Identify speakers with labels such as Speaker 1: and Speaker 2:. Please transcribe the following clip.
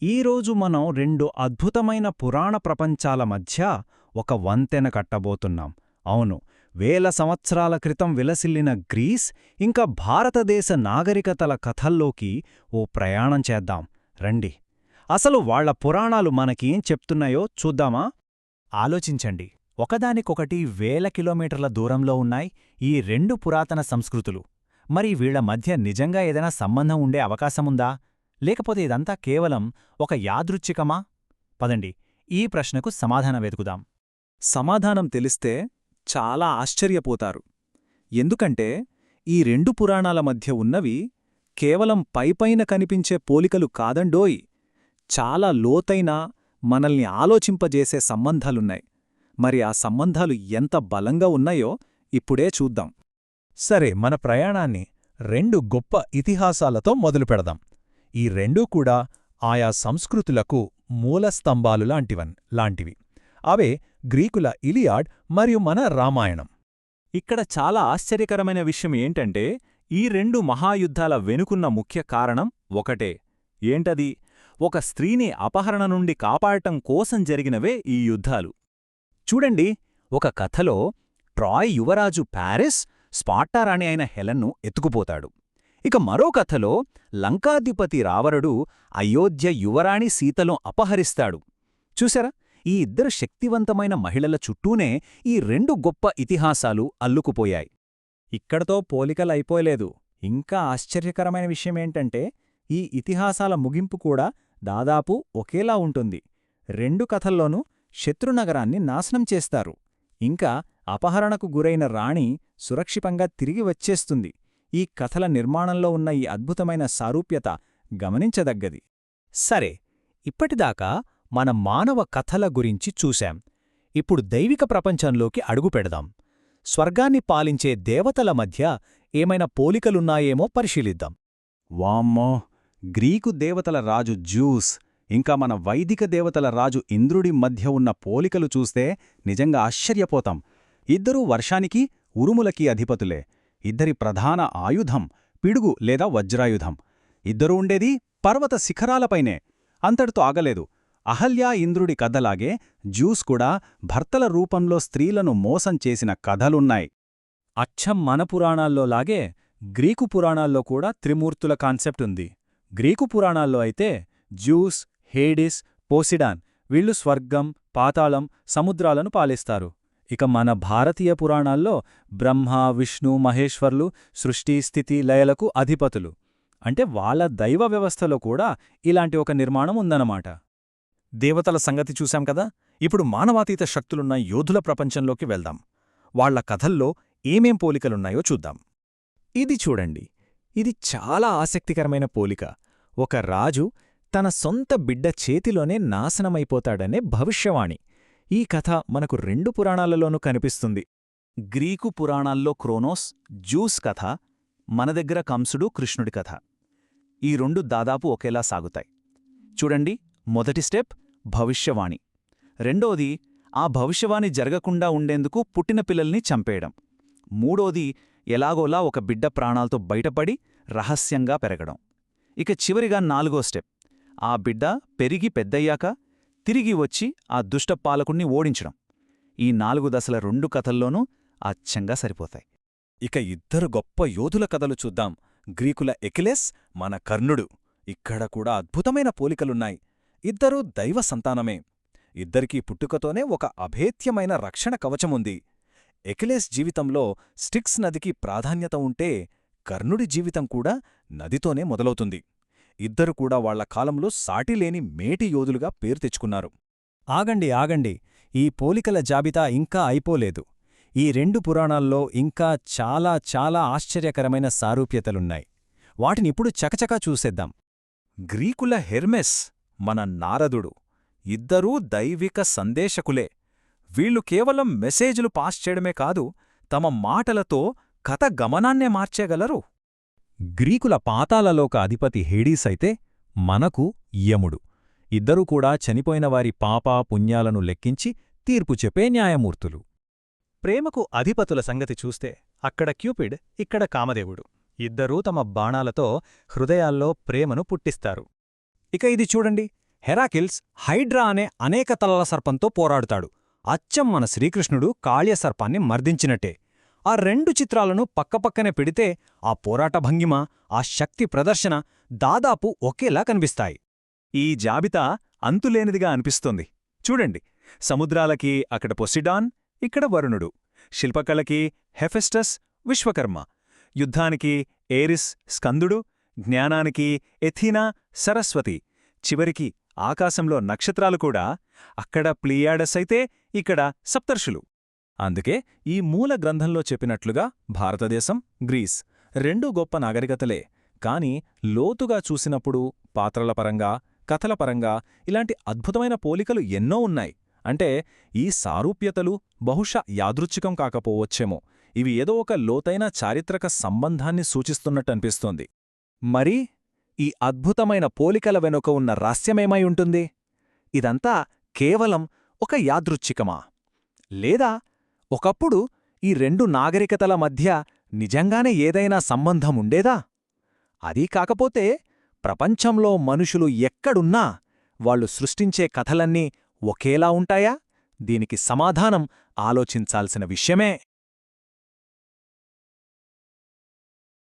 Speaker 1: ఈరోజు మనం రెండు అద్భుతమైన పురాణ ప్రపంచాల మధ్య ఒక వంతెన కట్టబోతున్నాం. అవును, వేల సంవత్సరాల క్రితం విలసిల్లిన గ్రీస్ ఇంకా భారతదేశ నాగరికతల కథల్లోకి ఓ ప్రయాణం చేద్దాం రండి. అసలు వాళ్ల పురాణాలు మనకేం చెప్తున్నాయో చూద్దామా?
Speaker 2: ఆలోచించండి, ఒకదానికొకటి వేల కిలోమీటర్ల దూరంలో ఉన్నాయి ఈ రెండు పురాతన సంస్కృతులు. మరి వీళ్ల మధ్య నిజంగా ఏదైనా సంబంధం ఉండే అవకాశముందా, లేకపోతే ఇదంతా కేవలం ఒక యాదృచ్ఛికమా? పదండి, ఈ ప్రశ్నకు సమాధానం వెతుకుదాం.
Speaker 3: సమాధానం తెలిస్తే చాలా ఆశ్చర్యపోతారు. ఎందుకంటే ఈ రెండు పురాణాల మధ్య ఉన్నవి కేవలం పైపైన కనిపించే పోలికలు కాదండోయ్, చాలా లోతైన, మనల్ని ఆలోచింపజేసే సంబంధాలున్నాయి. మరి ఆ సంబంధాలు ఎంత బలంగా ఉన్నాయో ఇప్పుడే చూద్దాం.
Speaker 4: సరే, మన ప్రయాణాన్ని రెండు గొప్ప ఇతిహాసాలతో మొదలుపెడదాం. ఈ రెండూ కూడా ఆయా సంస్కృతులకు మూలస్తంభాలు లాంటివి. అవే గ్రీకుల ఇలియాడ్ మరియు మన రామాయణం.
Speaker 2: ఇక్కడ చాలా ఆశ్చర్యకరమైన విషయం ఏంటంటే, ఈ రెండు మహాయుద్ధాల వెనుకున్న ముఖ్య కారణం ఒకటే. ఏంటది? ఒక స్త్రీని అపహరణ నుండి కాపాడటం కోసం జరిగినవే ఈ యుద్ధాలు. చూడండి, ఒక కథలో ట్రాయ్ యువరాజు ప్యారిస్ స్పార్టారాణి అయిన హెలెన్ను ఎత్తుకుపోతాడు. ఇక మరో కథలో లంకాధిపతి రావణుడు అయోధ్య యువరాణి సీతను అపహరిస్తాడు. చూసారా, ఈ ఇద్దరు శక్తివంతమైన మహిళల చుట్టూనే ఈ రెండు గొప్ప ఇతిహాసాలు అల్లుకుపోయాయి.
Speaker 1: ఇక్కడతో పోలికలైపోలేదు. ఇంకా ఆశ్చర్యకరమైన విషయమేంటంటే, ఈ ఇతిహాసాల ముగింపు కూడా దాదాపు ఒకేలా ఉంటుంది. రెండు కథల్లోనూ శత్రునగరాన్ని నాశనం చేస్తారు. ఇంకా అపహరణకు గురైన రాణి సురక్షితంగా తిరిగి వచ్చేస్తుంది. ఈ కథల నిర్మాణంలో ఉన్న ఈ అద్భుతమైన సారూప్యత గమనించదగ్గది.
Speaker 2: సరే, ఇప్పటిదాకా మన మానవ కథల గురించి చూశాం. ఇప్పుడు దైవిక ప్రపంచంలోకి అడుగుపెడదాం. స్వర్గాన్ని పాలించే దేవతల మధ్య ఏమైనా పోలికలున్నాయేమో పరిశీలిద్దాం.
Speaker 1: వామ్మో! గ్రీకు దేవతల రాజు జ్యూస్ ఇంకా మన వైదిక దేవతల రాజు ఇంద్రుడి మధ్య ఉన్న పోలికలు చూస్తే నిజంగా ఆశ్చర్యపోతాం. ఇద్దరూ వర్షానికి, ఉరుములకి అధిపతులే. ఇద్దరి ప్రధాన ఆయుధం పిడుగు లేదా వజ్రాయుధం. ఇద్దరూ ఉండేది పర్వత శిఖరాలపైనే. అంతటితో ఆగలేదు. అహల్యా ఇంద్రుడి కథలాగే జ్యూస్ కూడా భర్తల రూపంలో స్త్రీలను మోసం చేసిన కథలున్నాయి.
Speaker 2: అచ్చం మన పురాణాల్లోలాగే గ్రీకు పురాణాల్లో కూడా త్రిమూర్తుల కాన్సెప్ట్ ఉంది. గ్రీకు పురాణాల్లో అయితే జ్యూస్, హేడిస్, పోసిడాన్ వీళ్లు స్వర్గం, పాతాళం, సముద్రాలను పాలిస్తారు. ఇక మన భారతీయ పురాణాల్లో బ్రహ్మ, విష్ణు, మహేశ్వర్లు సృష్టి, స్థితి, లయలకు అధిపతులు. అంటే వాళ్ళ దైవ వ్యవస్థలో కూడా ఇలాంటి ఒక నిర్మాణం ఉందన్నమాట.
Speaker 4: దేవతల సంగతి చూశాం కదా, ఇప్పుడు మానవాతీత శక్తులున్న యోధుల ప్రపంచంలోకి వెళ్దాం. వాళ్ల కథల్లో ఏమేం పోలికలున్నాయో చూద్దాం.
Speaker 2: ఇది చూడండి, ఇది చాలా ఆసక్తికరమైన పోలిక. ఒక రాజు తన సొంత బిడ్డ చేతిలోనే నాశనమైపోతాడనే భవిష్యవాణి. ఈ కథ మనకు రెండు పురాణాలలోనూ కనిపిస్తుంది. గ్రీకు పురాణాల్లో క్రోనోస్, జ్యూస్ కథ, మన దగ్గర కంసుడు, కృష్ణుడి కథ. ఈ రెండు దాదాపు ఒకేలా సాగుతాయి. చూడండి, మొదటి స్టెప్ భవిష్యవాణి. రెండోది ఆ భవిష్యవాణి జరగకుండా ఉండేందుకు పుట్టిన పిల్లల్ని చంపేయడం. మూడోది ఎలాగోలా ఒక బిడ్డ ప్రాణాలతో బయటపడి రహస్యంగా పెరగడం. ఇక చివరిగా నాలుగో స్టెప్, ఆ బిడ్డ పెరిగి పెద్దయ్యాక తిరిగి వచ్చి ఆ దుష్ట పాలకుణ్ణి ఓడించడం. ఈ 4 దశల రెండు కథల్లోనూ అచ్చంగా సరిపోతాయి.
Speaker 4: ఇక ఇద్దరు గొప్ప యోధుల కథలు చూద్దాం. గ్రీకుల ఎకిలెస్, మన కర్ణుడు. ఇక్కడ కూడా అద్భుతమైన పోలికలున్నాయి. ఇద్దరూ దైవ సంతానమే. ఇద్దరికీ పుట్టుకతోనే ఒక అభేద్యమైన రక్షణ కవచముంది. ఎకిలెస్ జీవితంలో స్టిక్స్ నదికి ప్రాధాన్యత ఉంటే, కర్ణుడి జీవితం కూడా నదితోనే మొదలవుతుంది. ఇద్దరు కూడా వాళ్ల కాలంలో సాటిలేని మేటి యోధులుగా పేరు తెచ్చుకున్నారు.
Speaker 2: ఆగండి, ఈ పోలికల జాబితా ఇంకా అయిపోలేదు. ఈ రెండు పురాణాల్లో ఇంకా చాలా చాలా ఆశ్చర్యకరమైన సారూప్యతలున్నాయి. వాటినిప్పుడు చకచకా చూసేద్దాం.
Speaker 4: గ్రీకుల హెర్మెస్, మన నారదుడు. ఇద్దరూ దైవిక సందేశకులే. వీళ్లు కేవలం మెసేజ్లు పాస్ చేయడమే కాదు, తమ మాటలతో కథ గమనాన్నే మార్చేగలరు.
Speaker 2: గ్రీకుల పాతాళలోక అధిపతి హేడీస్ అయితే మనకు యముడు. ఇద్దరూ కూడా చనిపోయినవారి పాప పుణ్యాలను లెక్కించి తీర్పు చెప్పే న్యాయమూర్తులు.
Speaker 4: ప్రేమకు అధిపతుల సంగతి చూస్తే అక్కడ క్యూపిడ్, ఇక్కడ కామదేవుడు. ఇద్దరూ తమ బాణాలతో హృదయాల్లో ప్రేమను పుట్టిస్తారు.
Speaker 2: ఇక ఇది చూడండి,
Speaker 3: హెరాకిల్స్ హైడ్రా అనే అనేక తలల సర్పంతో పోరాడుతాడు. అచ్చం మన శ్రీకృష్ణుడు కాళీయసర్పాన్ని మర్దించినట్టే. ఆ రెండు చిత్రాలను పక్కపక్కనే పెడితే ఆ పోరాట భంగిమ, ఆ శక్తి ప్రదర్శన దాదాపు ఒకేలా కనిపిస్తాయి.
Speaker 4: ఈ జాబితా అంతులేనిదిగా అనిపిస్తోంది. చూడండి, సముద్రాలకి అక్కడ పొసిడాన్, ఇక్కడ వరుణుడు. శిల్పకళకి హెఫెస్టస్, విశ్వకర్మ. యుద్ధానికి ఏరిస్, స్కందుడు. జ్ఞానానికి ఎథీనా, సరస్వతి. చివరికి ఆకాశంలో నక్షత్రాలు కూడా. అక్కడ ప్లీయాడస్ అయితే ఇక్కడ సప్తర్షులు. అందుకే ఈ మూల గ్రంథంలో చెప్పినట్లుగా భారతదేశం, గ్రీస్ రెండూ గొప్ప నాగరికతలే. కాని లోతుగా చూసినప్పుడు పాత్రల పరంగా, కథల పరంగా ఇలాంటి అద్భుతమైన పోలికలు ఎన్నో ఉన్నాయి. అంటే ఈ సారూప్యతలు బహుశా యాదృచ్ఛికం కాకపోవచ్చేమో. ఇవి ఏదో ఒక లోతైన చారిత్రక సంబంధాన్ని సూచిస్తున్నట్టనిపిస్తోంది.
Speaker 3: మరి ఈ అద్భుతమైన పోలికల వెనుక ఉన్న రహస్యమేమై ఉంటుంది? ఇదంతా కేవలం ఒక యాదృచ్ఛికమా? లేదా ఒకప్పుడు ఈ రెండు నాగరికతల మధ్య నిజంగానే ఏదైనా సంబంధముండేదా? అదీ కాకపోతే ప్రపంచంలో మనుషులు ఎక్కడున్నా వాళ్ళు సృష్టించే కథలన్నీ ఒకేలా ఉంటాయా? దీనికి సమాధానం ఆలోచించాల్సిన విషయమే.